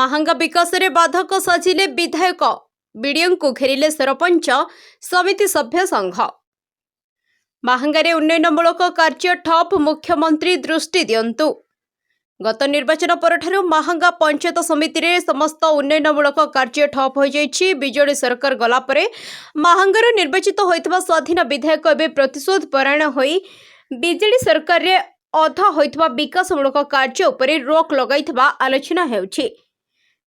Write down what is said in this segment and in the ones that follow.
महांगा विकास रे बाधक साजिले विधायक बीडीओ को घेरिले सरपंच समिति सभ्य संघ। महांगारे उन्नयनमूलक कार्य ठप मुख्यमंत्री दृष्टि दियंतु। गत निर्वाचन परठारु महांगा पंचायत समिति रे समस्त उन्नयनमूलक कार्य ठप हो जाइछि। बिजेडी सरकार गला परे महांगार निर्वाचित होइतबा स्वाधीन विधायक एबे प्रतिशोध परायण होई बिजेडी सरकार रे अधा होइतबा विकासमूलक कार्य उपरे रोक लगाइतबा आलोचना हेउछि।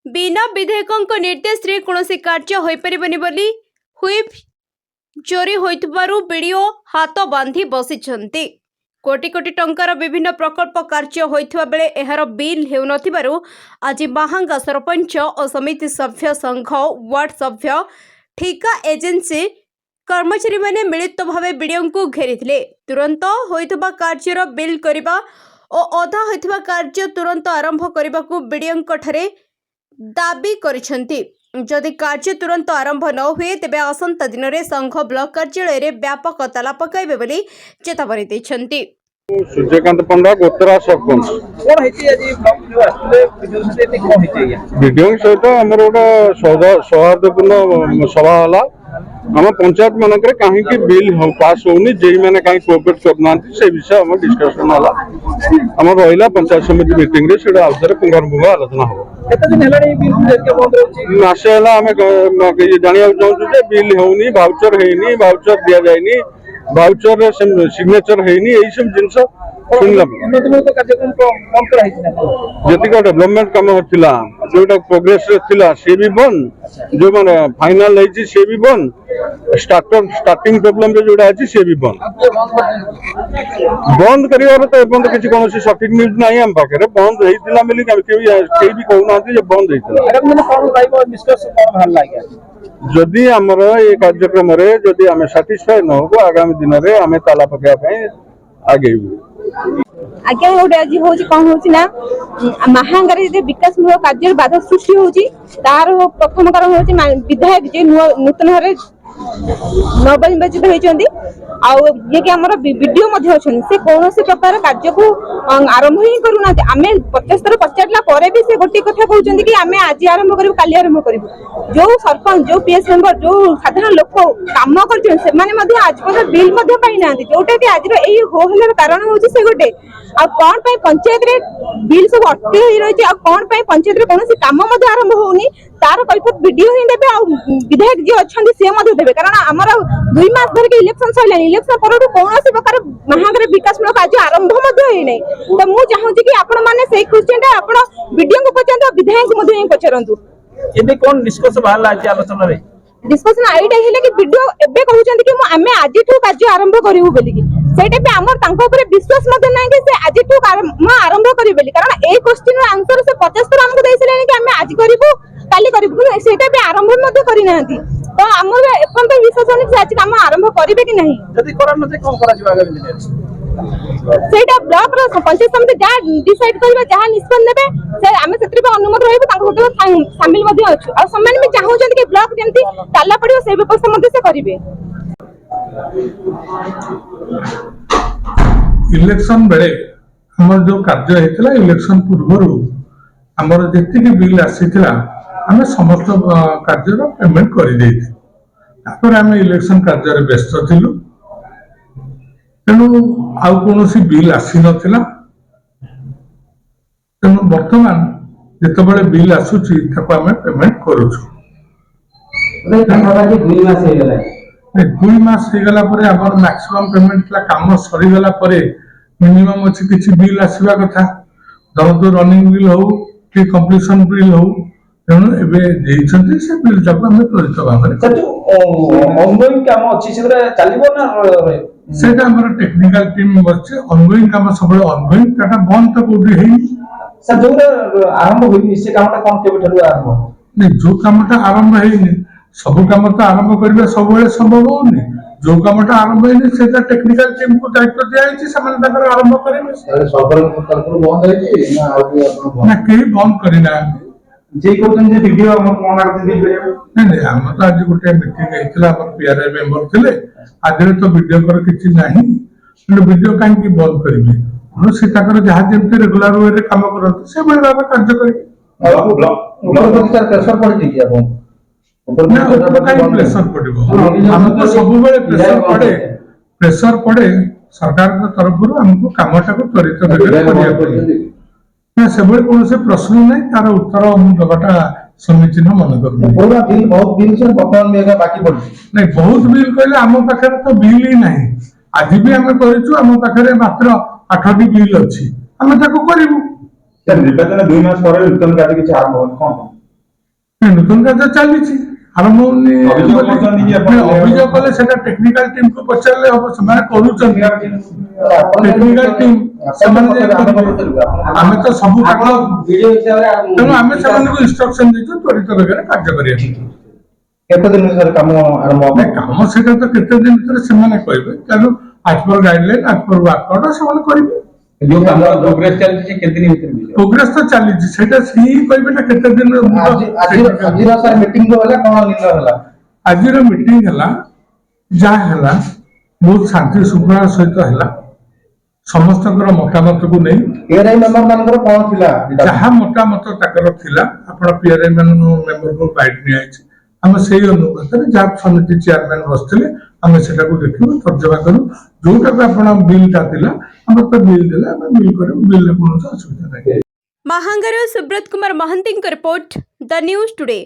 बिना विधायक निर्देश रे कोनोसी कार्य होई परिबनि बोली हुइप चोरी होइतबारु बीडीओ हाथ बांधी बसिछन्ति। कोटी कोटी टंकार विभिन्न प्रकल्प कार्य होइतबा बेले एहार बिल हेउ नथिबारु आज महांगा सरपंच और समिति सभ्य संघ वार्ड सभ्य ठिका एजेंसी कर्मचारी माने मिलित भावे बीडीओ को घेरिथिले। तुरंत होइतबा कार्यर बिल करिबा और अधा होइतबा कार्य तुरंत आरंभ करिबाकू बीडीओ ठारे दाबी करिसेंति। जदि कार्य तुरंत आरंभ न हुए तेबे आसंता दिन रे संघ ब्लॉक कार्यालय रे व्यापक ताला पकाइबे बोली चेतावनी दैछंति। सूर्यकांत पंडा गोतरा सरपंच कोन हेती आज ब्लॉक आस्ते वीडियो से कोन हेती या वीडियो सहित हमर गोटे सौहार्दपूर्ण सभा हला। हम पंचायत मानक कहीं बिल पास होनी जे मैंने कहीं कोऑपरेट करना से विषय हम डिस्कशन हला। हम रहिला पंचायत समिति मीटिंग रे सेडा आउथरे पुनर्भूमि आलोचना हो। केते दिन हेलानी बिल के बंद रहछि मासे हला हम जानिया चाहू जे बिल होनी वाउचर हेनी वाउचर दिया जायनी वाउचर रे सिग्नेचर हेनी एई सब जिंस सुनला उन्नतमूलक कार्यक्रम बंद करा हेछि ना जति डेवलपमेंट काम होतिला जोटा प्रोग्रेस रे थिला से भी बंद जो माने फाइनल हेछि से भी बंद स्टार्टिंग प्रॉब्लम रे जोटा अछि से भी बंद करिवार तो बंद किछि कोनोसी सटीक न्यूज नाही हम पाखरे बंद हेतिला मिली केही भी कहउनाथि जे बंद हेतिला एटा माने कोन राइबो निष्कर्ष कोन भाल लागै जदि हमर ए कार्यक्रम रे जदि हमें सैटिस्फाई न हो आगामी दिन रे हमें ताला पकाय पय आगेबू। आज्ञा गोटे आज हूँ कौन हूँ ना महांगार विकासमूलक कार्य बाधा सृष्टि होची तार प्रथम कारण हूँ विधायक जे नूतन भाव नवनिर्वाचित होती ये कि आमर वीडियो से कौन प्रकार कार्य को आरंभ ही करूना आम 50 थर पचारा भी से गोटे कथा कहते कि आम आज आरंभ करूँ काली आरंभ करूँ। जो सरपंच जो पीएस मेंबर जो साधारण लोक काम कर आज पर्यटन बिल पाईना जोटा कि आज हो कारण हूँ से गोटे कौन पंचायत रे बिल सब अटके रही कौन पंचायत कौन कम आरंभ होनी तार कैफत वीडियो ही देबे आ विधायक जी अछंदी से मध्य देबे कारण हमर 2 मास धर के इलेक्शन सइलानी इलेक्शन परडू कोनोसी प्रकार महांगार विकासमूलक कार्य आरंभ मध्य होई नै तो मु चाहू छी कि आपण माने सेही क्वेश्चन ता आपण वीडियो को पचंतो विधायक मध्य ही पचरंतु। एबे कोन निष्कर्ष बाहर आज आलोचना रे डिस्कशन आईटा हेले कि वीडियो एबे कहउचंती कि आमे आजिठू कार्य आरंभ करिवु बोली कि सेटा पे हमर तांको ऊपर विश्वास मते नै कि से आजिठू आरंभ करिवु बोली कारण ए क्वेश्चन रो आंसर से 50 थर हमको दैसलेनी कि आमे आज करिवु काली करिवु सेटा पे आरंभ मते करि नांती तो हमर एपन तो विश्वास नै कि आज काम आरंभ करिवे कि नहीं जदी करन नते कोन करा जिवा आगामी दिन सेटा ब्लॉक रो पंचायत समिति जा डिसाइड करबे जा निष्पन्न नेबे से आमे सेत्री पे अनुमति रहबो तांको होटल शामिल मध्ये अछि और सम्मान में चाहू जंती कि ब्लॉक जेंती ताला पड़ियो से व्यवस्था मध्ये से करिवे। इलेक्शन बेले हमर जो कार्य हेतला इलेक्शन पूर्वरु हमर जेति के बिल आसीतला हमें समस्त कार्य रो पेमेंट करि देथि तापर हमें इलेक्शन कार्य रे व्यस्त थिलु तेनु आउ कोनोसी बिल आसी नथिला तेनु वर्तमान जेतबेले बिल आसुची ताको हमें पेमेंट करूछु। रे कथा कि 2 मास हे गेला 2 मास हे गेला परे हमर मैक्सिमम पेमेंट ला काम सरी गेला परे मिनिमम अछि किछि बिल आसीबा कथा धरतो रनिंग बिल हो कि कंप्लीशन बिल हो तेनु एबे देइछन्ती से बिल जब हम त्वरित भाबरे ऑनगोइंग काम अछि सेरा चलिबो ना सेटा हमर टेक्निकल टीम बच्चे ऑनगोइंग काम सब ऑनगोइंग काटा बंद तो कोडी हेई सर जो आरंभ होई से कामटा कोन केबे ठरु आरंभ नहीं जो कामटा आरंभ हेई सब काम तो आरंभ करबे सब बेले संभव होनी जो कामटा आरंभ हेई सेटा टेक्निकल टीम को दायित्व दिया है से माने तकर आरंभ करेबे सरकार तरफ बंद हेई ना आउ ना के बंद करिना जे कोन जे वीडियो हम कोन आके दिल बेले नहीं हम तो आज गोटे मीटिंग हेतला हमर पीआरआई मेंबर थिले आज तो वीडियो कर किछि नाही वीडियो काहे की बंद करबे से जहाँ जमी रेगुलर वे काम करते से कार्य करेंगे। ପ୍ରେସର ପଡିଛି କି ଆପଣ ନା ଉପରେ କାହିଁ ପ୍ରେସର ପଡିବ ଆମକୁ ସବୁବେଳେ ପ୍ରେସର ପଡେ ସରକାରଙ୍କ ତରଫରୁ ଆମକୁ କାମଟାକୁ ତ୍ୱରିତ ବେଗରେ କରିବା ପାଇଁ ନା ସେଭଳି କୌଣସି ପ୍ରଶ୍ନ ନାହିଁ ତାର ଉତ୍ତର ମୁଁ ଦେବାଟା ସମୀଚୀନ ମନେ କରୁନି ପୁରୁଣା ବିଲ୍ ବହୁତ ବିଲ୍ ସାର୍ ବର୍ତ୍ତମାନ ବି ଏବେ ବାକି ପଡିଛି ନାଇଁ ବହୁତ ବିଲ୍ କହିଲେ ଆମ ପାଖରେ ତ ବିଲ୍ ହିଁ ନାହିଁ ଆଜି ବି ଆମେ କରିଛୁ ଆମ ପାଖରେ ମାତ୍ର 8ଟି ବିଲ୍ ଅଛି ଆମେ ତାକୁ କରିବୁ ନିର୍ବାଚନ 2 ମାସ ପରେ ନୂତନ କାର୍ଯ୍ୟ କିଛି ଆରମ୍ଭ ହବନି କଣ ନୂତନ କାର୍ଯ୍ୟ ଚାଲିଛି ଆରମ୍ଭ ହଉନି ଅଭିଯୋଗ କରୁଛନ୍ତି କି ଆପଣ? ଅଭିଯୋଗ କଲେ ସେଟା ଟେକ୍ନିକାଲ ଟିମ୍ କୁ ପଚାରିଲେ ହବ ସେମାନେ କରୁଛନ୍ତି ଟେକ୍ନିକାଲ ଟିମ୍ ସେମାନେ ଯାଇ କରିବେ ଆମେ ତ ସବୁ କାମ ତେଣୁ ଆମେ ସେମାନଙ୍କୁ ଇନଷ୍ଟ୍ରକ୍ସନ ଦେଇଛୁ ତ୍ୱରିତ ବେଗରେ କାର୍ଯ୍ୟ କରିବା କେତେ ଦିନ ଭିତରେ କାମ ଆରମ୍ଭ ହବ କାମ ସେଟା ତ କେତେ ଦିନ ଭିତରେ ସେମାନେ କହିବେ ତେଣୁ ଆଜ ପର ଗାଇଡଲାଇନ ଆଜ ପର ୱାର୍କ ଅର୍ଡର ସେମାନେ କରିବେ ଯୋଉ କାମ ପ୍ରୋଗ୍ରେସ ଚାଲିଛି କେତେ ଦିନ ଭିତରେ ମିଳିବ ପ୍ରୋଗ୍ରେସ ତ ଚାଲିଛି ସେଇଟା ସିଏ କହିବେ ନା କେତେ ଦିନ ଆଜିର ସାର୍ ମିଟିଂ ହେଲା କଣ ନିର୍ଣ୍ଣୟ ହେଲା ଆଜିର ମିଟିଂ ହେଲା ଯାହା ହେଲା ବହୁତ ଶାନ୍ତି ଶୃଙ୍ଖଳା ସହିତ ହେଲା ସମସ୍ତଙ୍କର ମତାମତକୁ ନେଇ ଏଆରଆଇ ମେମ୍ବର ମାନଙ୍କର କଣ ଥିଲା ଯାହା ମତାମତ ତାଙ୍କର ଥିଲା ଆପଣ ପିଆରଆଇ ମେମ୍ବରଙ୍କୁ ବାଇଟ ନିଆଯାଇଛି ଆମେ ସେଇ ଅନୁପାତରେ ଯାହା ସମିତି ଚେୟାରମ୍ୟାନ ବସିଥିଲେ ଆମେ ସେଟାକୁ ଦେଖିବୁ ତର୍ଜମା କରୁ ଯୋଉଟାକୁ ଆପଣ ବିଲ୍ଟା ଥିଲା ଆମର ତ ବିଲ୍ ଦେଲେ ଆମେ ବିଲ୍ କରିବୁ ବିଲ୍ରେ କୌଣସି ଅସୁବିଧା ନାହିଁ ମାହାଙ୍ଗାରୁ ସୁବ୍ରତ କୁମାର ମହାନ୍ତିଙ୍କ ରିପୋର୍ଟ ଦ ନ୍ୟୁଜ ଟୁଡେ।